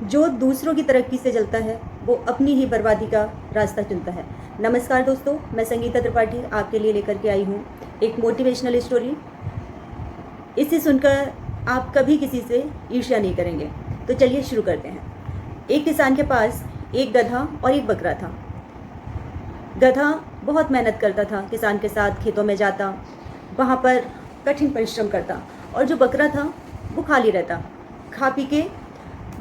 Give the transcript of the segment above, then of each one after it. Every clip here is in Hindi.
जो दूसरों की तरक्की से जलता है वो अपनी ही बर्बादी का रास्ता चुनता है। नमस्कार दोस्तों, मैं संगीता त्रिपाठी आपके लिए लेकर के आई हूँ एक मोटिवेशनल स्टोरी। इसे सुनकर आप कभी किसी से ईर्ष्या नहीं करेंगे। तो चलिए शुरू करते हैं। एक किसान के पास एक गधा और एक बकरा था। गधा बहुत मेहनत करता था, किसान के साथ खेतों में जाता, वहाँ पर कठिन परिश्रम करता, और जो बकरा था वो खाली रहता, खा पी के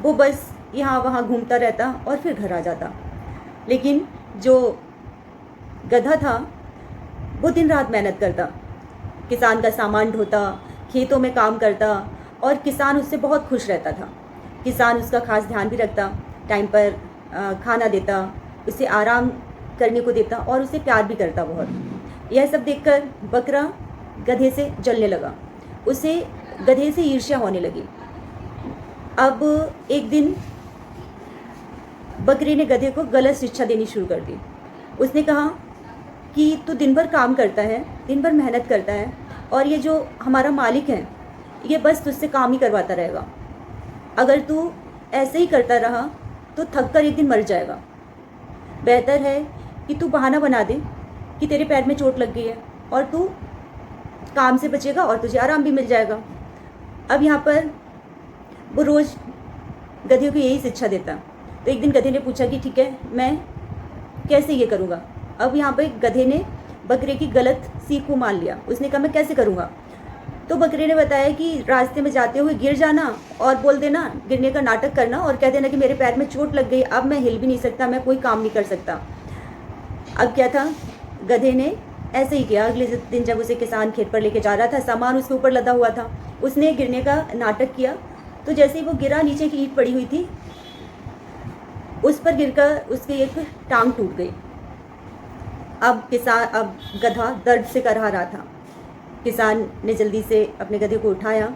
वो बस यहाँ वहाँ घूमता रहता और फिर घर आ जाता। लेकिन जो गधा था वो दिन रात मेहनत करता, किसान का सामान ढोता, खेतों में काम करता, और किसान उससे बहुत खुश रहता था। किसान उसका खास ध्यान भी रखता, टाइम पर खाना देता, उसे आराम करने को देता और उसे प्यार भी करता बहुत। यह सब देखकर बकरा गधे से जलने लगा, उसे गधे से ईर्ष्या होने लगी। अब एक दिन बकरे ने गधे को गलत शिक्षा देनी शुरू कर दी। उसने कहा कि तू दिन भर काम करता है, दिन भर मेहनत करता है, और ये जो हमारा मालिक है ये बस तुझसे काम ही करवाता रहेगा। अगर तू ऐसे ही करता रहा तो थक कर एक दिन मर जाएगा। बेहतर है कि तू बहाना बना दे कि तेरे पैर में चोट लग गई है और तू काम से बचेगा और तुझे आराम भी मिल जाएगा। अब यहाँ पर वो रोज़ गधे को यही शिक्षा देता। तो एक दिन गधे ने पूछा कि ठीक है, मैं कैसे ये करूँगा। अब यहाँ पर गधे ने बकरे की गलत सीख को मान लिया। उसने कहा मैं कैसे करूँगा। तो बकरे ने बताया कि रास्ते में जाते हुए गिर जाना और बोल देना, गिरने का नाटक करना और कह देना कि मेरे पैर में चोट लग गई, अब मैं हिल भी नहीं सकता, मैं कोई काम नहीं कर सकता। अब क्या था, गधे ने ऐसे ही किया। अगले दिन जब उसे किसान खेत पर लेके जा रहा था, सामान उसके ऊपर लदा हुआ था, उसने गिरने का नाटक किया। तो जैसे ही वो गिरा, नीचे की ईंट पड़ी हुई थी, उस पर गिरकर उसकी एक टांग टूट गई। अब गधा दर्द से करहा रहा था। किसान ने जल्दी से अपने गधे को उठाया,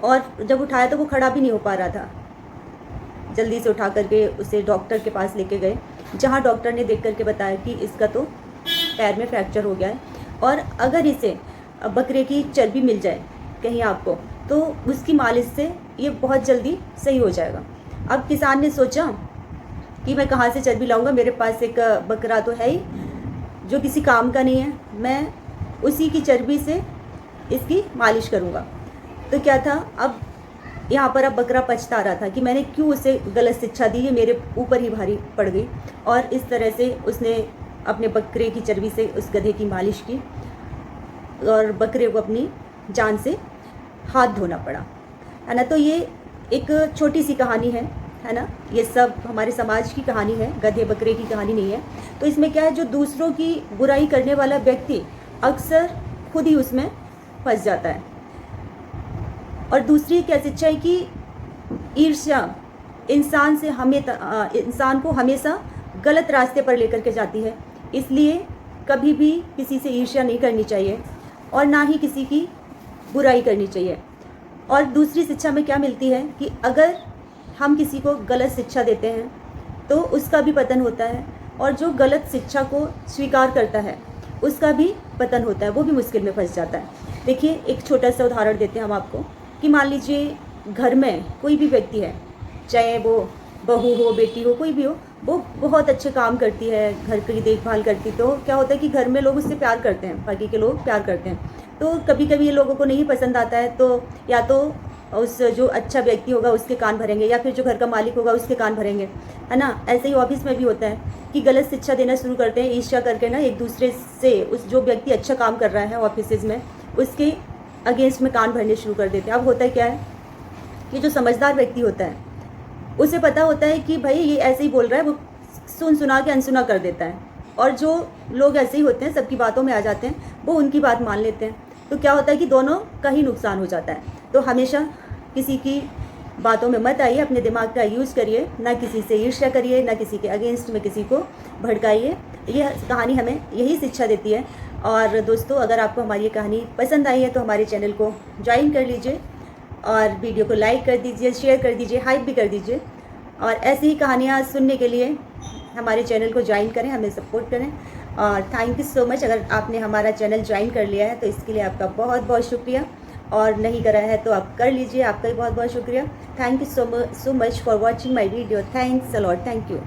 और जब उठाया तो वो खड़ा भी नहीं हो पा रहा था। जल्दी से उठा करके उसे डॉक्टर के पास लेके गए, जहाँ डॉक्टर ने देख करके बताया कि इसका तो पैर में फ्रैक्चर हो गया है, और अगर इसे बकरे की चर्बी मिल जाए कहीं आपको, तो उसकी मालिश से ये बहुत जल्दी सही हो जाएगा। अब किसान ने सोचा कि मैं कहाँ से चर्बी लाऊंगा, मेरे पास एक बकरा तो है ही जो किसी काम का नहीं है, मैं उसी की चर्बी से इसकी मालिश करूँगा। तो क्या था, अब यहाँ पर बकरा पछता रहा था कि मैंने क्यों उसे गलत शिक्षा दी, ये मेरे ऊपर ही भारी पड़ गई। और इस तरह से उसने अपने बकरे की चर्बी से उस गधे की मालिश की, और बकरे को अपनी जान से हाथ धोना पड़ा, है ना। तो ये एक छोटी सी कहानी है ना। ये सब हमारे समाज की कहानी है, गधे बकरे की कहानी नहीं है। तो इसमें क्या है, जो दूसरों की बुराई करने वाला व्यक्ति अक्सर खुद ही उसमें फंस जाता है। और दूसरी क्या शिक्षा है कि ईर्ष्या इंसान को हमेशा गलत रास्ते पर लेकर के जाती है। इसलिए कभी भी किसी से ईर्ष्या नहीं करनी चाहिए, और ना ही किसी की बुराई करनी चाहिए। और दूसरी शिक्षा में क्या मिलती है कि अगर हम किसी को गलत शिक्षा देते हैं तो उसका भी पतन होता है, और जो गलत शिक्षा को स्वीकार करता है उसका भी पतन होता है, वो भी मुश्किल में फंस जाता है। देखिए, एक छोटा सा उदाहरण देते हैं हम आपको कि मान लीजिए घर में कोई भी व्यक्ति है, चाहे वो बहू हो, बेटी हो, कोई भी हो, वो बहुत अच्छे काम करती है, घर की देखभाल करती, तो क्या होता है कि घर में लोग उससे प्यार करते हैं, बाकी के लोग प्यार करते हैं। तो कभी कभी ये लोगों को नहीं पसंद आता है, तो या तो उस जो अच्छा व्यक्ति होगा उसके कान भरेंगे, या फिर जो घर का मालिक होगा उसके कान भरेंगे, है ना। ऐसे ही ऑफिस में भी होता है कि गलत शिक्षा देना शुरू करते हैं, ईर्ष्या करके ना एक दूसरे से, उस जो व्यक्ति अच्छा काम कर रहा है ऑफिस में, उसके अगेंस्ट में कान भरने शुरू कर देते हैं। अब होता है क्या है कि जो समझदार व्यक्ति होता है उसे पता होता है कि भाई ये ऐसे ही बोल रहा है, वो सुन सुना के अनसुना कर देता है। और जो लोग ऐसे ही होते हैं, सबकी बातों में आ जाते हैं, वो उनकी बात मान लेते हैं। तो क्या होता है कि दोनों का ही नुकसान हो जाता है। तो हमेशा किसी की बातों में मत आइए, अपने दिमाग का यूज़ करिए, ना किसी से ईर्ष्या करिए, ना किसी के अगेंस्ट में किसी को भड़काइए। यह कहानी हमें यही शिक्षा देती है। और दोस्तों, अगर आपको हमारी ये कहानी पसंद आई है तो हमारे चैनल को ज्वाइन कर लीजिए, और वीडियो को लाइक कर दीजिए, शेयर कर दीजिए, हाइप भी कर दीजिए। और ऐसी ही कहानियाँ सुनने के लिए हमारे चैनल को ज्वाइन करें, हमें सपोर्ट करें। और थैंक यू सो मच। अगर आपने हमारा चैनल ज्वाइन कर लिया है तो इसके लिए आपका बहुत बहुत शुक्रिया, और नहीं करा है तो आप कर लीजिए, आपका भी बहुत बहुत शुक्रिया। Thank you so much for watching my video. Thanks a lot. Thank you.